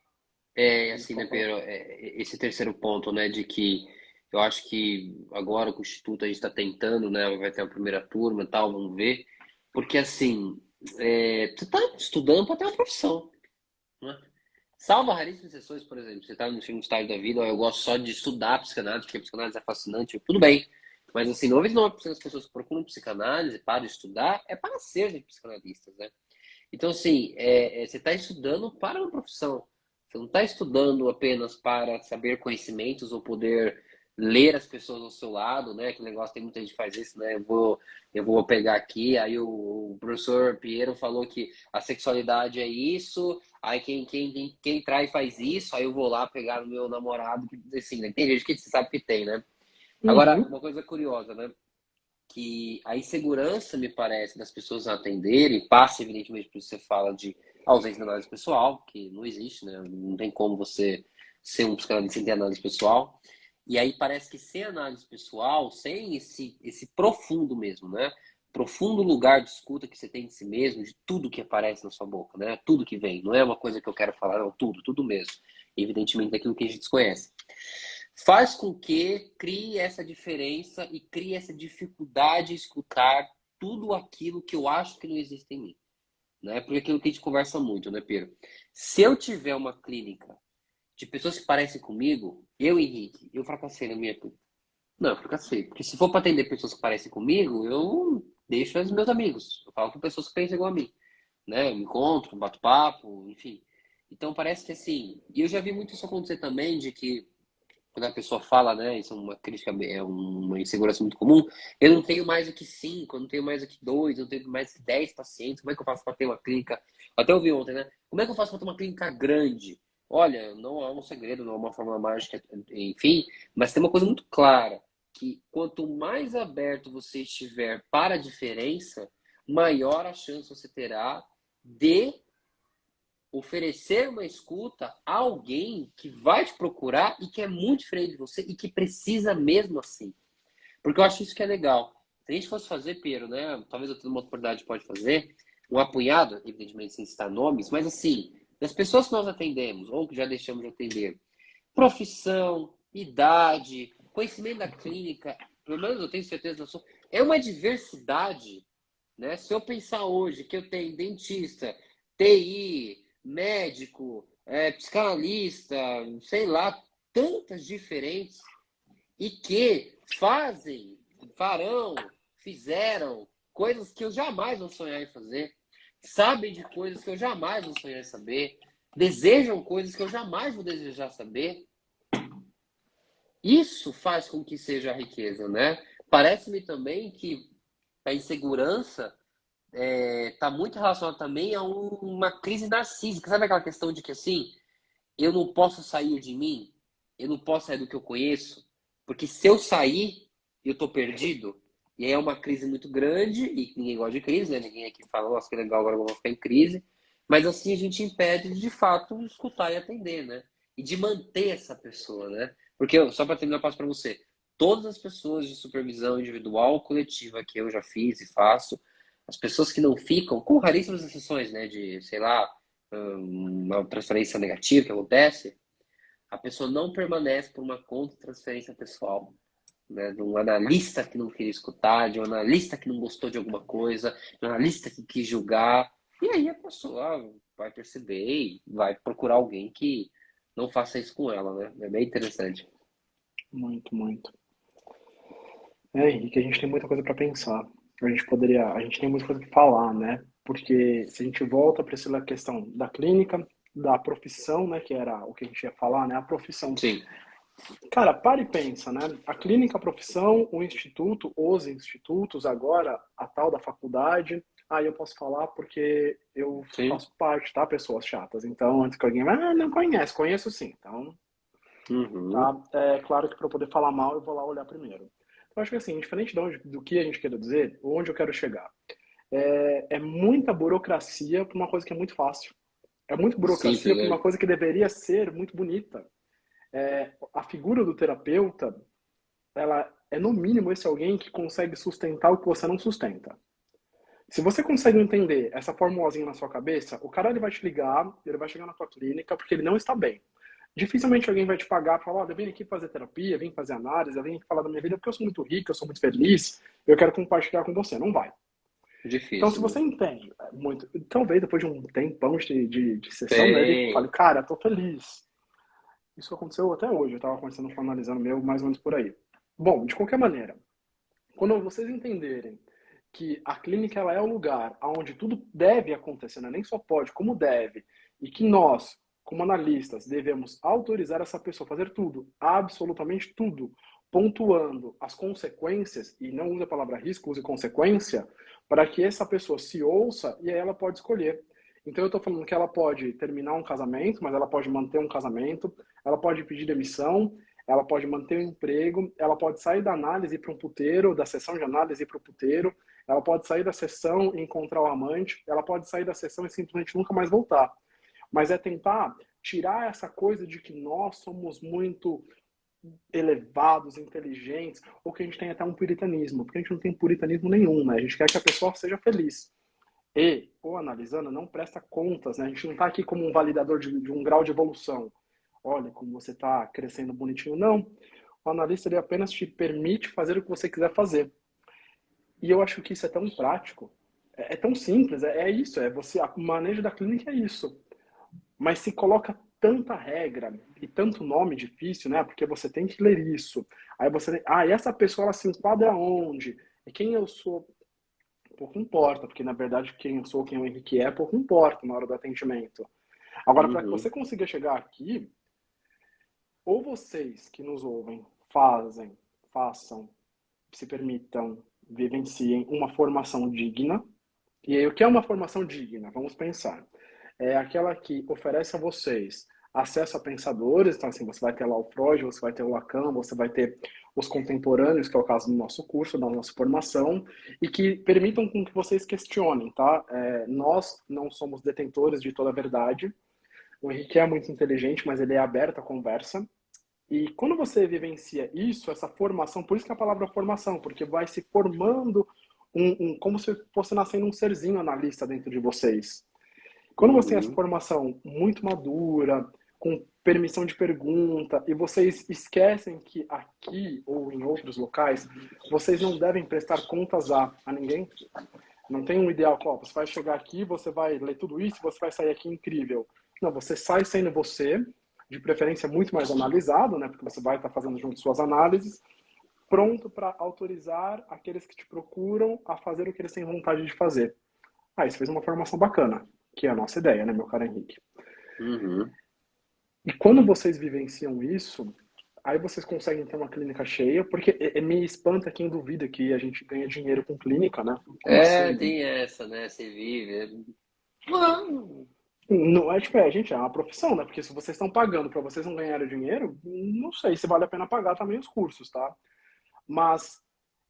Speaker 1: assim, né,
Speaker 2: Pode falar.
Speaker 1: Pedro, esse terceiro ponto, né, de que eu acho que agora com o Instituto a gente está tentando, né, vai ter a primeira turma e tal, vamos ver, porque assim, você está estudando para ter uma profissão, né? Salva raríssimas exceções, por exemplo, você está no segundo estágio da vida, ó, eu gosto só de estudar psicanálise, porque a psicanálise é fascinante, tudo bem, mas assim, 99% das pessoas que procuram psicanálise para estudar é para serem psicanalistas, né? Então, assim, você está estudando para uma profissão. Você não está estudando apenas para saber conhecimentos ou poder ler as pessoas ao seu lado, né? Que negócio tem muita gente que faz isso, né? Eu vou pegar aqui, aí o professor Piero falou que a sexualidade é isso, aí quem trai faz isso, aí eu vou lá pegar o meu namorado, assim, né? Tem gente que você sabe que tem, né? Agora,
Speaker 2: Uhum.
Speaker 1: uma coisa curiosa, né? Que a insegurança, me parece, das pessoas atenderem passa, evidentemente, por isso você fala de ausência de análise pessoal, que não existe, né? Não tem como você ser um psicanalista sem ter análise pessoal. E aí parece que sem análise pessoal, sem esse profundo mesmo, né? Profundo lugar de escuta que você tem de si mesmo, de tudo que aparece na sua boca, né? Tudo que vem. Não é uma coisa que eu quero falar, não, tudo mesmo. Evidentemente, daquilo que a gente desconhece faz com que crie essa diferença e crie essa dificuldade de escutar tudo aquilo que eu acho que não existe em mim, né? Porque aquilo que a gente conversa muito, né, Pedro? Se eu tiver uma clínica de pessoas que parecem comigo, eu, Henrique, eu fracassei na minha clínica. Não, eu fracassei. Porque se for para atender pessoas que parecem comigo, eu deixo os meus amigos. Eu falo com pessoas que pensam igual a mim, né? Eu me encontro, bato papo, enfim. Então parece que assim, e eu já vi muito isso acontecer também, de que quando a pessoa fala, né, isso é uma crítica, é uma insegurança muito comum, eu não tenho mais do que 5, eu não tenho mais do que 2, eu não tenho mais do que 10 pacientes, como é que eu faço para ter uma clínica? Até ouvi ontem, né? Como é que eu faço para ter uma clínica grande? Olha, não há um segredo, não há uma fórmula mágica, enfim, mas tem uma coisa muito clara, que quanto mais aberto você estiver para a diferença, maior a chance você terá de oferecer uma escuta a alguém que vai te procurar e que é muito diferente de você e que precisa mesmo assim. Porque eu acho isso que é legal. Se a gente fosse fazer, Pedro, né? Talvez eu tenha uma oportunidade pode fazer, um apunhado, evidentemente sem citar nomes, mas assim, das pessoas que nós atendemos ou que já deixamos de atender, profissão, idade, conhecimento da clínica, pelo menos eu tenho certeza da sua, é uma diversidade, né? Se eu pensar hoje que eu tenho dentista, TI, médico, psicanalista, sei lá, tantas diferentes e que farão, fizeram coisas que eu jamais vou sonhar em fazer, sabem de coisas que eu jamais vou sonhar em saber, desejam coisas que eu jamais vou desejar saber. Isso faz com que seja a riqueza, né? Parece-me também que a insegurança está muito relacionada também a uma crise narcísica. Sabe aquela questão de que assim, eu não posso sair de mim, eu não posso sair do que eu conheço, porque se eu sair, eu tô perdido. E aí é uma crise muito grande, e ninguém gosta de crise, né? Ninguém aqui fala, nossa, que legal, agora eu vou ficar em crise. Mas assim a gente impede de fato escutar e atender, né? E de manter essa pessoa, né? Porque, só para terminar, eu passo para você. Todas as pessoas de supervisão individual ou coletiva que eu já fiz e faço, as pessoas que não ficam, com raríssimas exceções, né? De, sei lá, uma transferência negativa que acontece, a pessoa não permanece por uma contra-transferência pessoal, né? De um analista que não queria escutar, de um analista que não gostou de alguma coisa, de um analista que quis julgar. E aí a pessoa vai perceber e vai procurar alguém que não faça isso com ela, né? É bem interessante.
Speaker 2: Muito, muito. Henrique, a gente tem muita coisa para pensar. A gente tem muita coisa para falar, né? Porque se a gente volta para essa questão da clínica, da profissão, né, que era o que a gente ia falar, né? A profissão.
Speaker 1: Sim.
Speaker 2: Cara, para e pensa, né? A clínica, a profissão, o instituto, os institutos, agora a tal da faculdade. Aí eu posso falar porque eu
Speaker 1: Sim.
Speaker 2: faço parte, tá? Pessoas chatas. Então, antes que alguém, não conhece, conheço sim. Então,
Speaker 1: Uhum.
Speaker 2: tá? É claro que para eu poder falar mal, eu vou lá olhar primeiro. Eu acho que assim, diferente do que a gente quer dizer, onde eu quero chegar, é muita burocracia para uma coisa que é muito fácil. É muita burocracia
Speaker 1: Simples,
Speaker 2: para uma
Speaker 1: né?
Speaker 2: coisa que deveria ser muito bonita. A figura do terapeuta, ela é no mínimo esse alguém que consegue sustentar o que você não sustenta. Se você consegue entender essa formulazinha na sua cabeça, o cara ele vai te ligar, ele vai chegar na tua clínica porque ele não está bem. Dificilmente alguém vai te pagar para falar, olha, vem aqui fazer terapia, vem fazer análise, vem aqui falar da minha vida porque eu sou muito rico, eu sou muito feliz, eu quero compartilhar com você. Não vai. Então, se
Speaker 1: Difícil, né?
Speaker 2: você entende muito, talvez depois de um tempão de sessão, né, ele fale,
Speaker 1: Tem.
Speaker 2: cara, tô feliz. Isso aconteceu até hoje, eu estava conversando com um analisando meu, mais ou menos por aí. Bom, de qualquer maneira, quando vocês entenderem que a clínica ela é o lugar onde tudo deve acontecer, né? Nem só pode, como deve, e que nós, como analistas, devemos autorizar essa pessoa a fazer tudo, absolutamente tudo, pontuando as consequências, e não use a palavra risco, use consequência, para que essa pessoa se ouça e aí ela pode escolher. Então eu estou falando que ela pode terminar um casamento, mas ela pode manter um casamento, ela pode pedir demissão, ela pode manter o emprego, ela pode sair da análise para um puteiro, da sessão de análise para o puteiro, ela pode sair da sessão e encontrar o amante, ela pode sair da sessão e simplesmente nunca mais voltar. Mas é tentar tirar essa coisa de que nós somos muito elevados, inteligentes, ou que a gente tem até um puritanismo, porque a gente não tem puritanismo nenhum, né? A gente quer que a pessoa seja feliz. E o analisando não presta contas, né? A gente não está aqui como um validador de um grau de evolução. Olha como você está crescendo bonitinho. Não. O analista ele apenas te permite fazer o que você quiser fazer. E eu acho que isso é tão prático, é tão simples, é isso, é você, o manejo da clínica é isso. Mas se coloca tanta regra e tanto nome difícil, né? Porque você tem que ler isso. Aí você, e essa pessoa ela se enquadra onde? E quem eu sou? Pouco importa, porque na verdade quem eu sou, quem o Henrique é, pouco importa na hora do atendimento. Agora, para que você
Speaker 1: Uhum.
Speaker 2: consiga chegar aqui, ou vocês que nos ouvem fazem, façam, se permitam, vivenciem uma formação digna. E aí, o que é uma formação digna? Vamos pensar. É aquela que oferece a vocês acesso a pensadores, então assim, você vai ter lá o Freud, você vai ter o Lacan, você vai ter os contemporâneos, que é o caso do nosso curso, da nossa formação, e que permitam com que vocês questionem, tá? Nós não somos detentores de toda a verdade, o Henrique é muito inteligente, mas ele é aberto à conversa, e quando você vivencia isso, essa formação, por isso que a palavra formação, porque vai se formando como se fosse nascendo um serzinho analista dentro de vocês. Quando você tem essa
Speaker 1: Uhum.
Speaker 2: formação muito madura, com permissão de pergunta, e vocês esquecem que aqui ou em outros locais, vocês não devem prestar contas a ninguém. Não tem um ideal, ó, você vai chegar aqui, você vai ler tudo isso, você vai sair aqui incrível. Não, você sai sendo você, de preferência muito mais analisado, né, porque você vai estar fazendo junto suas análises, pronto para autorizar aqueles que te procuram a fazer o que eles têm vontade de fazer. Isso fez uma formação bacana, que é a nossa ideia, né, meu caro Henrique?
Speaker 1: Uhum.
Speaker 2: E quando vocês vivenciam isso, aí vocês conseguem ter uma clínica cheia, porque me espanta quem duvida que a gente ganha dinheiro com clínica, né? Como
Speaker 1: É,
Speaker 2: assim?
Speaker 1: tem essa, né? Você vive. Não.
Speaker 2: Não é tipo, a gente é uma profissão, né? Porque se vocês estão pagando para vocês não ganharem dinheiro, não sei se vale a pena pagar também os cursos, tá? Mas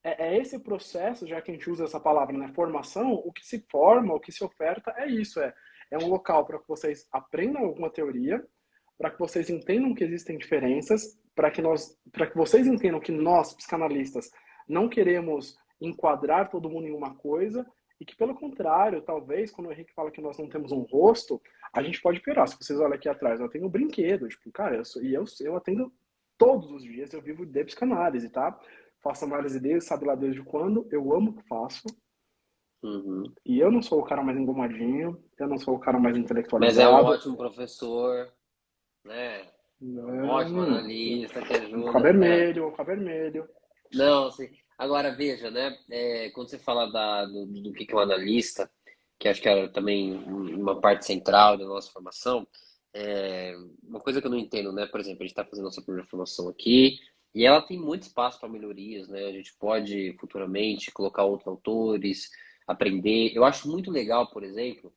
Speaker 2: é esse processo, já que a gente usa essa palavra, né? Formação, o que se forma, o que se oferta é isso, é um local para que vocês aprendam alguma teoria, para que vocês entendam que existem diferenças, para que vocês entendam que nós, psicanalistas, não queremos enquadrar todo mundo em uma coisa e que, pelo contrário, talvez, quando o Henrique fala que nós não temos um rosto, a gente pode piorar. Se vocês olham aqui atrás, eu tenho um brinquedo, tipo, cara, eu atendo todos os dias, eu vivo de psicanálise, tá? Faço análise dele, sabe lá desde quando, eu amo o que faço,
Speaker 1: Uhum.
Speaker 2: e eu não sou o cara mais engomadinho, eu não sou o cara mais
Speaker 1: Mas é um
Speaker 2: intelectualizado,
Speaker 1: ótimo professor, né? Um ótimo
Speaker 2: não,
Speaker 1: analista que
Speaker 2: vou ficar
Speaker 1: ajuda. É.
Speaker 2: vermelho, vou ficar vermelho.
Speaker 1: Não, assim, agora veja, né? Quando você fala do que é um analista, que acho que é também uma parte central da nossa formação, uma coisa que eu não entendo, né? Por exemplo, a gente está fazendo nossa primeira formação aqui e ela tem muito espaço para melhorias, né? A gente pode futuramente colocar outros autores, aprender. Eu acho muito legal, por exemplo,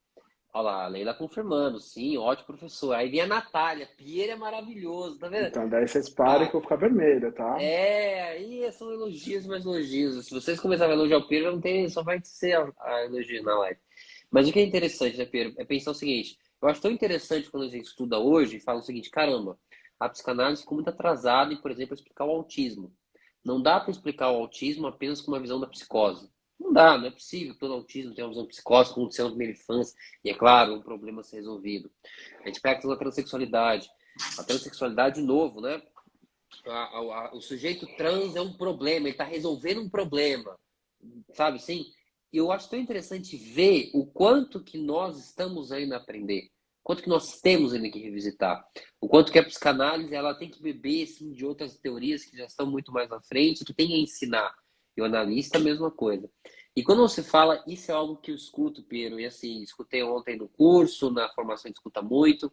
Speaker 1: olha lá, a Leila confirmando, sim, ótimo professor. Aí vem a Natália, Pierre é maravilhoso, tá vendo?
Speaker 2: Então, daí vocês parem que
Speaker 1: Ah,
Speaker 2: eu vou ficar vermelho, tá?
Speaker 1: aí são elogios mais elogios. Se vocês começarem a elogiar o Pedro, não tem, só vai ser a elogio na live. Mas o que é interessante, né, Pedro, é pensar o seguinte: eu acho tão interessante quando a gente estuda hoje e fala o seguinte, caramba, a psicanálise ficou muito atrasada em, por exemplo, explicar o autismo. Não dá para explicar o autismo apenas com uma visão da psicose. Não dá, não é possível todo autismo ter uma visão psicose, aconteceu na primeira infância, e é claro, um problema a ser resolvido. A gente pega a questão da transexualidade. A transexualidade, de novo, né? O sujeito trans é um problema, ele está resolvendo um problema, sabe assim? E eu acho tão interessante ver o quanto que nós estamos ainda a aprender, o quanto que nós temos ainda que revisitar, o quanto que a psicanálise ela tem que beber assim, de outras teorias que já estão muito mais à frente, que tem a ensinar. E o analista, a mesma coisa. E quando você fala, isso é algo que eu escuto, Pedro, e assim, escutei ontem no curso, na formação a gente escuta muito,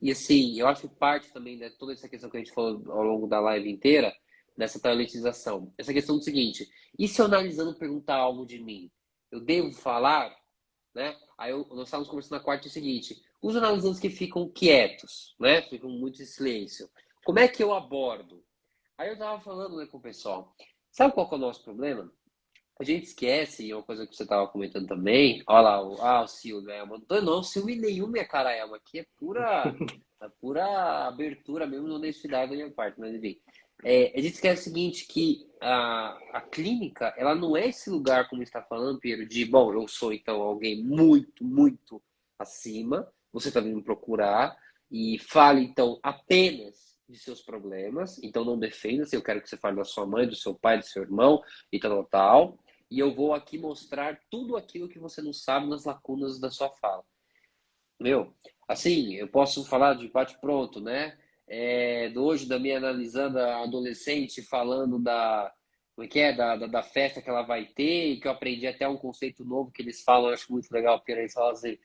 Speaker 1: e assim, eu acho que parte também de toda essa questão que a gente falou ao longo da live inteira, dessa tailetização. Essa questão do seguinte, e se eu analisando perguntar algo de mim, eu devo falar, né? Nós estávamos conversando na quarta o seguinte, os analisantes que ficam quietos, né? Ficam muito em silêncio. Como é que eu abordo? Aí eu estava falando, né, com o pessoal, sabe qual que é o nosso problema? A gente esquece, e uma coisa que você estava comentando também, olha lá, o ciúme, Elma. Não, ciúme nenhum, minha cara, Elma. Aqui é pura abertura mesmo, honestidade da minha parte, mas enfim. A gente esquece o seguinte, que a clínica, ela não é esse lugar, como está falando, Pedro, de, bom, eu sou então alguém muito, muito acima, você está vindo me procurar, e fale então apenas de seus problemas, então não defenda-se, eu quero que você fale da sua mãe, do seu pai, do seu irmão, e tal. E eu vou aqui mostrar tudo aquilo que você não sabe nas lacunas da sua fala. Meu, assim, eu posso falar de bate-pronto, né? Do hoje da minha analisando a adolescente falando como é que é? Da festa que ela vai ter, e que eu aprendi até um conceito novo que eles falam, eu acho muito legal, porque eles falam assim,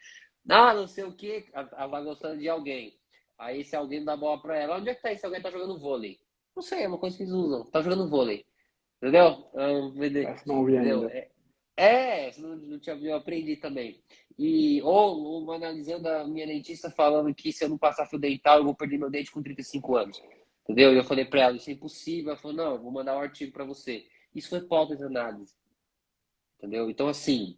Speaker 1: não sei o que, ela vai gostando de alguém. Aí esse alguém dá bola pra ela, onde é que tá esse alguém tá jogando vôlei? Não sei, é uma coisa que eles usam, tá jogando vôlei. Entendeu?
Speaker 2: Essa não ouvi
Speaker 1: Entendeu?
Speaker 2: ainda.
Speaker 1: Não tinha, eu aprendi também. Ou analisando a minha dentista falando que se eu não passar fio dental, eu vou perder meu dente com 35 anos. Entendeu? E eu falei para ela, isso é impossível. Ela falou, não, eu vou mandar um artigo para você. Isso foi pauta de análise. Entendeu? Então, assim,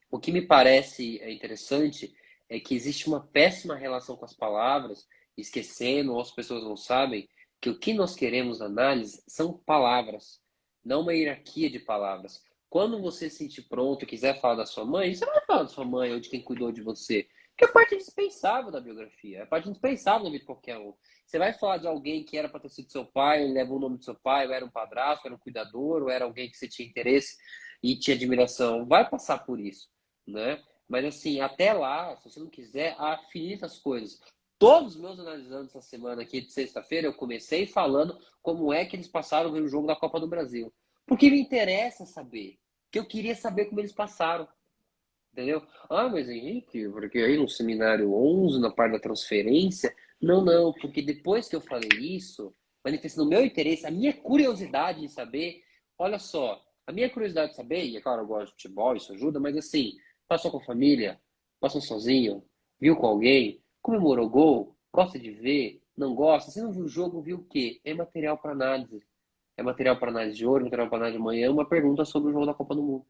Speaker 1: o que me parece interessante é que existe uma péssima relação com as palavras, esquecendo, ou as pessoas não sabem, que o que nós queremos na análise são palavras, não uma hierarquia de palavras. Quando você se sentir pronto e quiser falar da sua mãe, você vai falar da sua mãe ou de quem cuidou de você. Porque é parte indispensável da biografia, é parte indispensável da vida de qualquer um. Você vai falar de alguém que era para ter sido seu pai, ele levou o nome do seu pai, ou era um padrasto, era um cuidador, ou era alguém que você tinha interesse e te admiração, vai passar por isso, né? Mas assim, até lá, se você não quiser, há infinitas coisas. Todos os meus analisantes essa semana aqui de sexta-feira, eu comecei falando como é que eles passaram o jogo da Copa do Brasil. Porque me interessa saber. Que eu queria saber como eles passaram. Entendeu? Ah, mas Henrique, porque aí no seminário 11, na parte da transferência. Não, não, porque depois que eu falei isso, manifestando o meu interesse, a minha curiosidade em saber, olha só, a minha curiosidade de saber, e é claro, eu gosto de futebol, isso ajuda, mas assim, passou com a família, passou sozinho, viu com alguém, comemorou gol, gosta de ver, não gosta, se não viu o jogo, viu o quê? É material para análise. É material para análise de hoje, material para análise de amanhã, uma pergunta sobre o jogo da Copa do Mundo.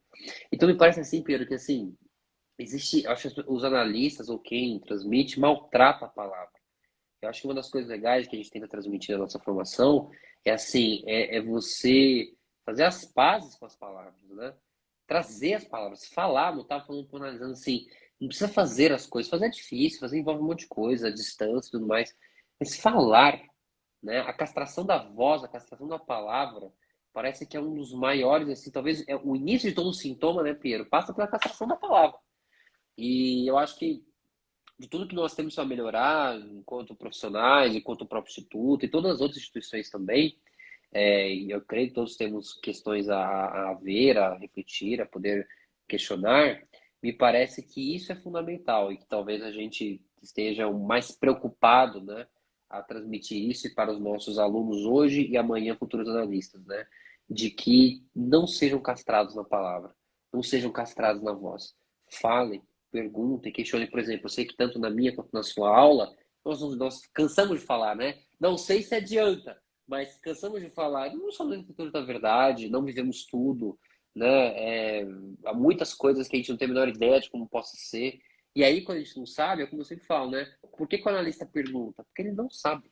Speaker 1: Então me parece assim, Pedro, que assim, existe, acho que os analistas ou quem transmite maltrata a palavra. Eu acho que uma das coisas legais que a gente tenta transmitir na nossa formação é assim, é você fazer as pazes com as palavras, né? Trazer as palavras, falar, não tá falando, analisando assim, não precisa fazer as coisas, fazer é difícil, fazer envolve um monte de coisa, a distância e tudo mais, mas falar, né? A castração da voz, a castração da palavra, parece que é um dos maiores, assim, talvez é o início de todo um sintoma, né, Piero? Passa pela castração da palavra. E eu acho que de tudo que nós temos a melhorar, enquanto profissionais, enquanto o próprio Instituto e todas as outras instituições também, e eu creio que todos temos questões a ver, a refletir, a poder questionar, me parece que isso é fundamental e que talvez a gente que esteja o mais preocupado, né, a transmitir isso para os nossos alunos hoje e amanhã futuros analistas, né, de que não sejam castrados na palavra, não sejam castrados na voz. Falem, perguntem, questionem. Por exemplo, eu sei que tanto na minha quanto na sua aula, nós cansamos de falar, né? Não sei se adianta, mas cansamos de falar. Não somos tutores da verdade, não vivemos tudo, né? Há muitas coisas que a gente não tem a menor ideia de como possa ser. E aí, quando a gente não sabe, é como eu sempre falo, né? Por que que o analista pergunta? Porque ele não sabe.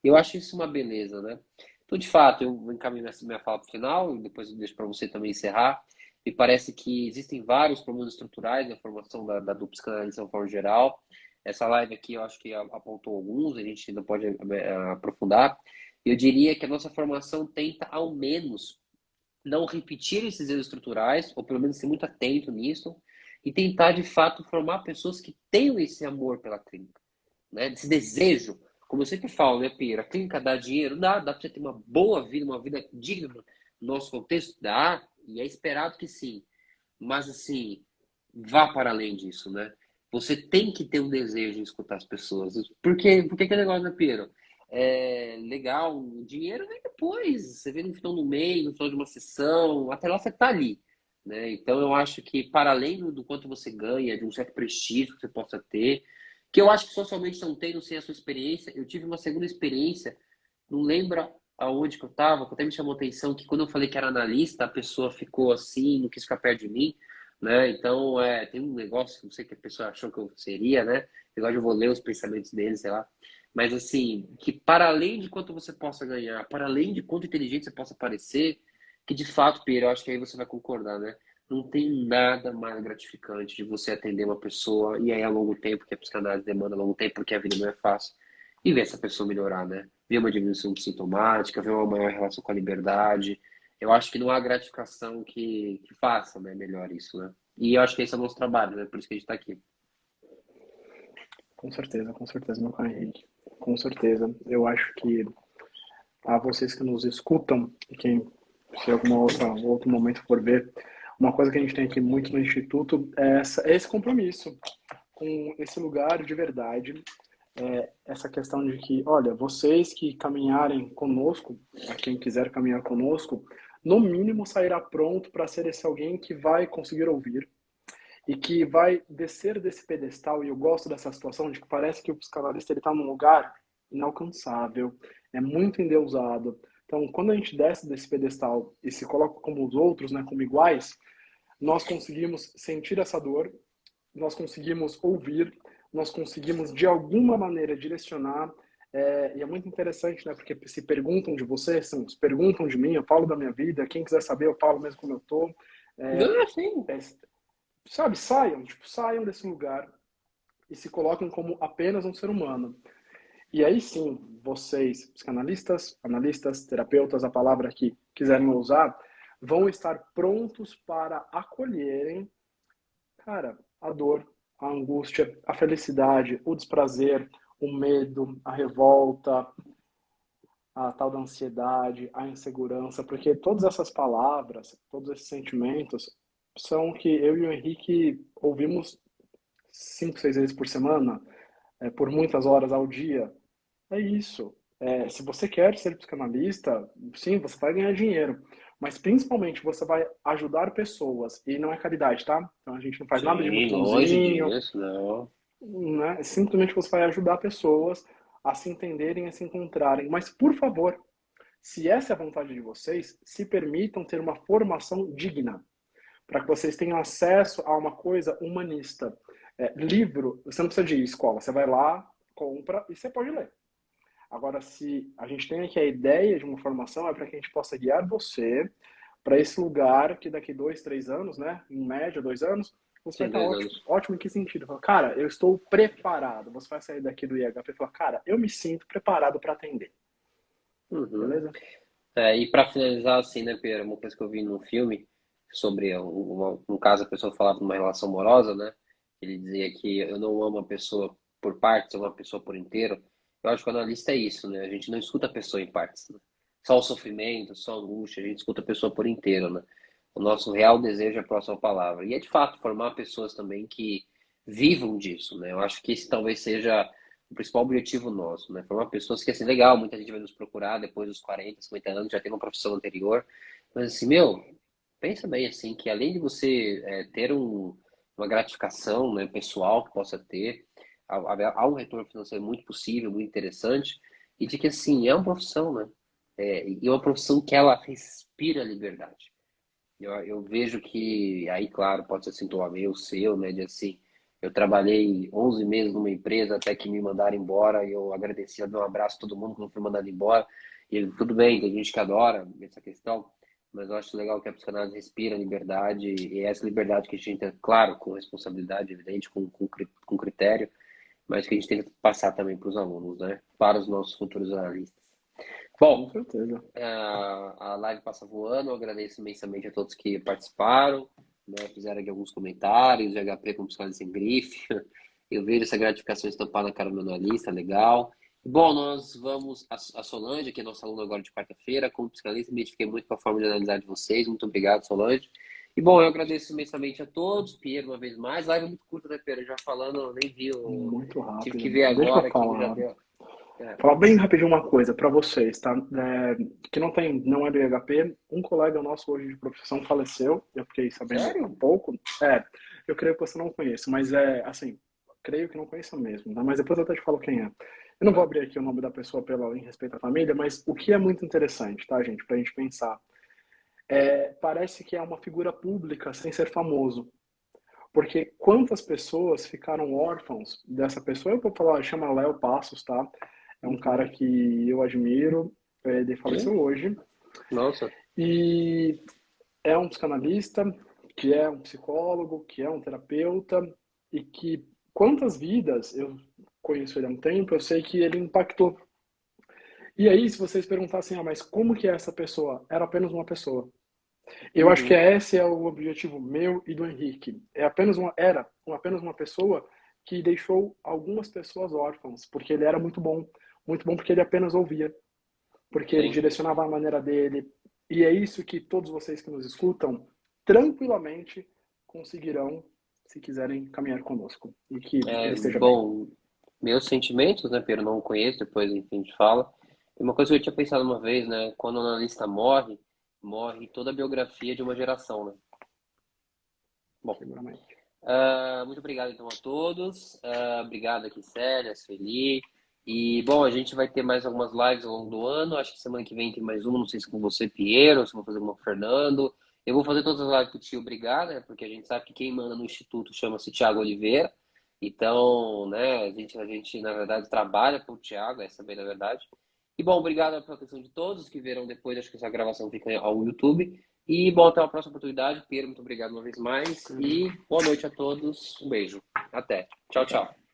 Speaker 1: Eu acho isso uma beleza, né? Então, de fato, eu vou encaminhar minha fala para o final e depois eu deixo para você também encerrar. Me parece que existem vários problemas estruturais na formação da dupla psicanalista de uma forma geral. Essa live aqui eu acho que apontou alguns, a gente ainda pode aprofundar. Eu diria que a nossa formação tenta, ao menos, não repetir esses erros estruturais, ou pelo menos ser muito atento nisso, e tentar, de fato, formar pessoas que tenham esse amor pela clínica, né? Esse desejo. Como eu sempre falo, né, Pierre? A clínica dá dinheiro? Dá para você ter uma boa vida, uma vida digna no nosso contexto? Dá, e é esperado que sim. Mas, assim, vá para além disso, né? Você tem que ter um desejo de escutar as pessoas. Por que que é negócio, né, Piero? É legal, o dinheiro vem depois. Você vê no final do mês, no final de uma sessão, até lá você tá ali, né? Então eu acho que para além do quanto você ganha, de um certo prestígio que você possa ter, que eu acho que socialmente não tem, não sei a sua experiência, eu tive uma segunda experiência, não lembro aonde que eu estava, que até me chamou a atenção que quando eu falei que era analista, a pessoa ficou assim, não quis ficar perto de mim, né? Então, tem um negócio, não sei o que a pessoa achou que eu seria, né? Agora eu vou ler os pensamentos dele, sei lá. Mas assim, que para além de quanto você possa ganhar, para além de quanto inteligente você possa parecer, que de fato, Pierre, eu acho que aí você vai concordar, né? Não tem nada mais gratificante de você atender uma pessoa, e aí a longo tempo, que a psicanálise demanda a longo tempo, porque a vida não é fácil, e ver essa pessoa melhorar, né? Ver uma diminuição sintomática, ver uma maior relação com a liberdade. Eu acho que não há gratificação que faça, né, melhor isso, né? E eu acho que esse é o nosso trabalho, né? Por isso que a gente está aqui.
Speaker 2: Com certeza, meu caro Henrique. Com certeza. Eu acho que a vocês que nos escutam, e quem, se outro momento for ver, uma coisa que a gente tem aqui muito no Instituto é esse compromisso com esse lugar de verdade, essa questão de que, olha, vocês que caminharem conosco, a quem quiser caminhar conosco, no mínimo sairá pronto para ser esse alguém que vai conseguir ouvir e que vai descer desse pedestal. E eu gosto dessa situação de que parece que o psicanalista ele está num lugar inalcançável, é muito endeusado. Então, quando a gente desce desse pedestal e se coloca como os outros, né, como iguais, nós conseguimos sentir essa dor, nós conseguimos ouvir, nós conseguimos de alguma maneira direcionar. E é muito interessante, né? Porque se perguntam de você, se perguntam de mim, eu falo da minha vida. Quem quiser saber, eu falo mesmo como eu tô. É,
Speaker 1: Não, sim.
Speaker 2: é, sabe, saiam desse lugar e se coloquem como apenas um ser humano. E aí sim, vocês, psicanalistas, analistas, terapeutas, a palavra que quiserem usar, vão estar prontos para acolherem, cara, a dor, a angústia, a felicidade, o desprazer, o medo, a revolta, a tal da ansiedade, a insegurança, porque todas essas palavras, todos esses sentimentos são que eu e o Henrique ouvimos 5, 6 vezes por semana, por muitas horas ao dia. É isso. Se você quer ser psicanalista, sim, você vai ganhar dinheiro. Mas principalmente você vai ajudar pessoas. E não é caridade, tá? Então a gente não faz nada de
Speaker 1: Sim, longe
Speaker 2: botãozinho,
Speaker 1: disso, não.
Speaker 2: né? Simplesmente você vai ajudar pessoas a se entenderem, a se encontrarem. Mas, por favor, se essa é a vontade de vocês, se permitam ter uma formação digna, para que vocês tenham acesso a uma coisa humanista. Livro, você não precisa de escola, você vai lá, compra e você pode ler. Agora, se a gente tem aqui a ideia de uma formação, é para que a gente possa guiar você para esse lugar que daqui 2, 3 anos, né, em média 2 anos, você vai
Speaker 1: Sim,
Speaker 2: estar
Speaker 1: dois
Speaker 2: ótimo.
Speaker 1: anos.
Speaker 2: Ótimo em que sentido? Fala, cara, eu estou preparado. Você vai sair daqui do IHP e falar, cara, eu me sinto preparado para atender.
Speaker 1: Uhum.
Speaker 2: Beleza?
Speaker 1: E para finalizar, assim, né, Pedro, uma coisa que eu vi num filme sobre, no caso, a pessoa falava de uma relação amorosa, né? Ele dizia que eu não amo a pessoa por partes, eu amo a pessoa por inteiro. Eu acho que o analista é isso, né? A gente não escuta a pessoa em partes, né? Só o sofrimento, só a angústia, a gente escuta a pessoa por inteiro, né? O nosso real desejo é a próxima palavra. E é de fato formar pessoas também que vivam disso, né? Eu acho que esse talvez seja o principal objetivo nosso, né? Formar pessoas que, assim, legal, muita gente vai nos procurar depois dos 40, 50 anos, já tem uma profissão anterior, mas assim, meu, pensa bem, assim, que além de você ter uma gratificação, né, pessoal que possa ter, há um retorno financeiro muito possível, muito interessante, e de que, assim, é uma profissão, né? E é uma profissão que ela respira liberdade. Eu vejo que, aí, claro, pode ser sintoma meu, seu, né? De assim, eu trabalhei 11 meses numa empresa até que me mandaram embora e eu agradeci, eu dei um abraço a todo mundo que não foi mandado embora. E tudo bem, tem gente que adora essa questão, mas eu acho legal que a psicanálise respira liberdade e é essa liberdade que a gente tem, claro, com responsabilidade, evidente, com critério, mas que a gente tem que passar também para os alunos, né? Para os nossos futuros analistas.
Speaker 2: Com
Speaker 1: Bom,
Speaker 2: certeza.
Speaker 1: a live passa voando, eu agradeço imensamente a todos que participaram, né, fizeram aqui alguns comentários, de HP com psicanálise sem grife. Eu vejo essa gratificação estampada na cara do meu analista, legal. Bom, nós vamos, a Solange, que é nossa aluna agora de quarta-feira, como psicanalista, me identifiquei muito com a forma de analisar de vocês, muito obrigado, Solange. E bom, eu agradeço imensamente a todos, Piero, uma vez mais. Live é muito curta, né, Piero? Já falando, eu nem vi,
Speaker 2: Muito
Speaker 1: tive
Speaker 2: rápido.
Speaker 1: que ver
Speaker 2: Deixa eu
Speaker 1: agora aqui que já
Speaker 2: falar.
Speaker 1: deu. É,
Speaker 2: Falar bem rapidinho uma coisa para vocês, tá? Que não é do IHP, um colega nosso hoje de profissão faleceu, eu fiquei sabendo há
Speaker 1: sério?
Speaker 2: pouco. Eu creio que você não conheça, mas assim, creio que não conheça mesmo, tá? Mas depois eu até te falo quem é. Eu não vou
Speaker 1: Tá.
Speaker 2: abrir aqui o nome da pessoa em respeito à família, mas o que é muito interessante, tá, gente, pra gente pensar, parece que é uma figura pública sem ser famoso. Porque quantas pessoas ficaram órfãos dessa pessoa? Eu vou falar, chama Léo Passos, tá? É um cara
Speaker 1: Uhum.
Speaker 2: que eu admiro, ele
Speaker 1: Sim.
Speaker 2: faleceu hoje,
Speaker 1: Nossa.
Speaker 2: e é um psicanalista, que é um psicólogo, que é um terapeuta, e que quantas vidas eu conheço ele há um tempo, eu sei que ele impactou. E aí, se vocês perguntassem, mas como que é essa pessoa? Era apenas uma pessoa. Eu acho que
Speaker 1: Uhum.
Speaker 2: esse é o objetivo meu e do Henrique. Apenas uma pessoa que deixou algumas pessoas órfãs, porque ele era muito bom porque ele apenas ouvia, porque ele
Speaker 1: Sim.
Speaker 2: direcionava a maneira dele. E é isso que todos vocês que nos escutam tranquilamente conseguirão, se quiserem caminhar conosco. E que ele esteja bem.
Speaker 1: Bom, meus sentimentos, né, Pedro, não conheço, depois enfim a gente fala. E uma coisa que eu tinha pensado uma vez, né, quando o analista morre, morre toda a biografia de uma geração, né? Bom,
Speaker 2: Seguramente.
Speaker 1: muito obrigado então a todos. Obrigado aqui, Célia, Sueli. E, bom, a gente vai ter mais algumas lives ao longo do ano. Acho que semana que vem tem mais uma. Não sei se com você, Piero, ou se vou fazer uma com o Fernando. Eu vou fazer todas as lives com o tio Obrigado, né? Porque a gente sabe que quem manda no Instituto chama-se Tiago Oliveira. Então, né, a gente, na verdade, trabalha com o Tiago, essa é bem na verdade. E, bom, obrigado pela atenção de todos que verão depois. Acho que essa gravação fica ao YouTube. E, bom, até uma próxima oportunidade. Pedro, muito obrigado uma vez mais. E boa noite a todos. Um beijo. Até.
Speaker 2: Tchau,
Speaker 1: Tchau,
Speaker 2: tchau.
Speaker 1: tchau.